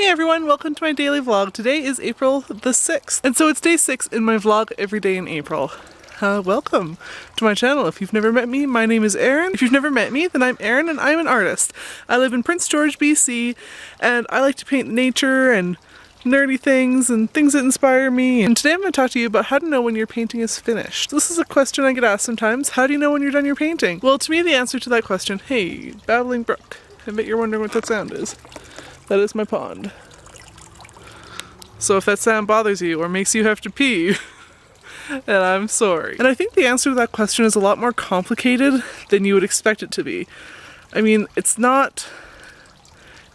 Hey everyone, welcome to my daily vlog. Today is April the 6th, and so it's day 6 in my vlog every day in April. Welcome to my channel. If you've never met me, my name is Erin. If you've never met me, then I'm Erin and I'm an artist. I live in Prince George, BC, and I like to paint nature and nerdy things and things that inspire me. And today I'm going to talk to you about how to know when your painting is finished. This is a question I get asked sometimes. How do you know when you're done your painting? Well, to me the answer to that question, hey, babbling brook. I bet you're wondering what that sound is. That is my pond. So if that sound bothers you or makes you have to pee, then I'm sorry. And I think the answer to that question is a lot more complicated than you would expect it to be. I mean, it's not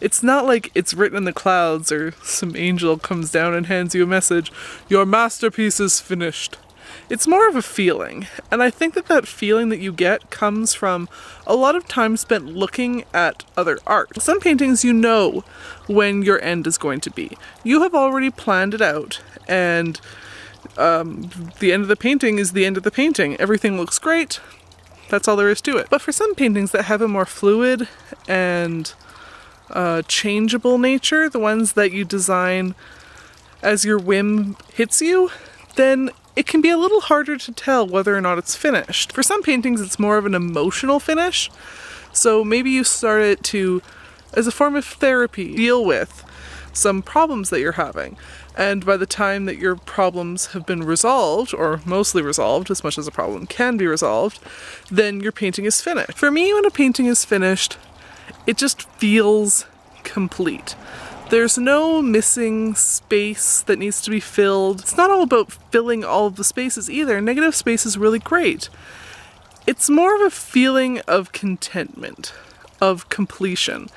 like it's written in the clouds or some angel comes down and hands you a message, your masterpiece is finished. It's more of a feeling, and I think that feeling that you get comes from a lot of time spent looking at other art. Some paintings you know when your end is going to be. You have already planned it out, and the end of the painting is the end of the painting. Everything looks great, that's all there is to it. But for some paintings that have a more fluid and changeable nature, the ones that you design as your whim hits you, then it can be a little harder to tell whether or not it's finished. For some paintings it's more of an emotional finish, so maybe you start it to, as a form of therapy, deal with some problems that you're having, and by the time that your problems have been resolved, or mostly resolved, as much as a problem can be resolved, then your painting is finished. For me, when a painting is finished, it just feels complete. There's no missing space that needs to be filled. It's not all about filling all of the spaces either. Negative space is really great. It's more of a feeling of contentment, of completion.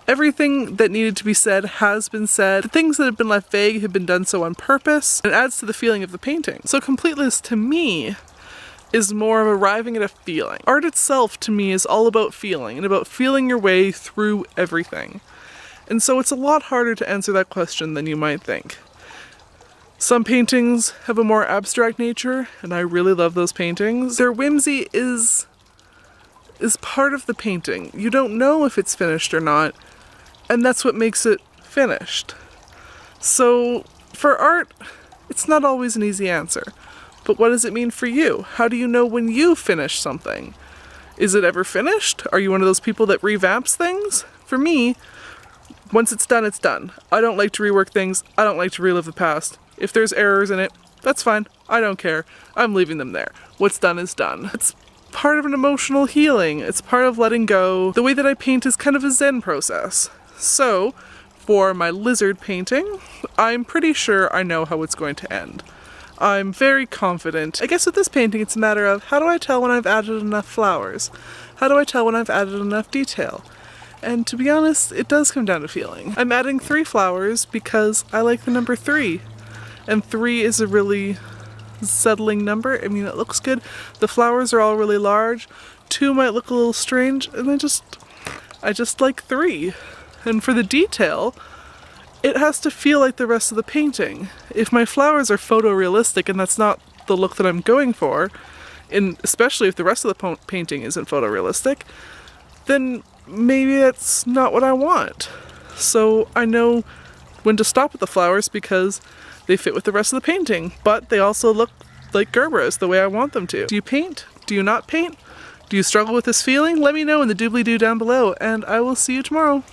Everything that needed to be said has been said. The things that have been left vague have been done so on purpose. It adds to the feeling of the painting. So completeness to me is more of arriving at a feeling. Art itself to me is all about feeling, and about feeling your way through everything. And so it's a lot harder to answer that question than you might think. Some paintings have a more abstract nature, and I really love those paintings. Their whimsy is part of the painting. You don't know if it's finished or not, and that's what makes it finished. So for art, it's not always an easy answer. But what does it mean for you? How do you know when you finish something? Is it ever finished? Are you one of those people that revamps things? For me, once it's done, it's done. I don't like to rework things. I don't like to relive the past. If there's errors in it, that's fine. I don't care. I'm leaving them there. What's done is done. It's part of an emotional healing. It's part of letting go. The way that I paint is kind of a Zen process. So, for my lizard painting, I'm pretty sure I know how it's going to end. I'm very confident. I guess with this painting it's a matter of, how do I tell when I've added enough flowers? How do I tell when I've added enough detail? And to be honest, it does come down to feeling. I'm adding 3 flowers because I like the number 3. And 3 is a really settling number. I mean, it looks good. The flowers are all really large. 2 might look a little strange, and I just like 3. And for the detail, it has to feel like the rest of the painting. If my flowers are photorealistic and that's not the look that I'm going for, and especially if the rest of the painting isn't photorealistic, then maybe that's not what I want. So I know when to stop with the flowers because they fit with the rest of the painting, but they also look like Gerberas the way I want them to. Do you paint? Do you not paint? Do you struggle with this feeling? Let me know in the doobly-doo down below, and I will see you tomorrow.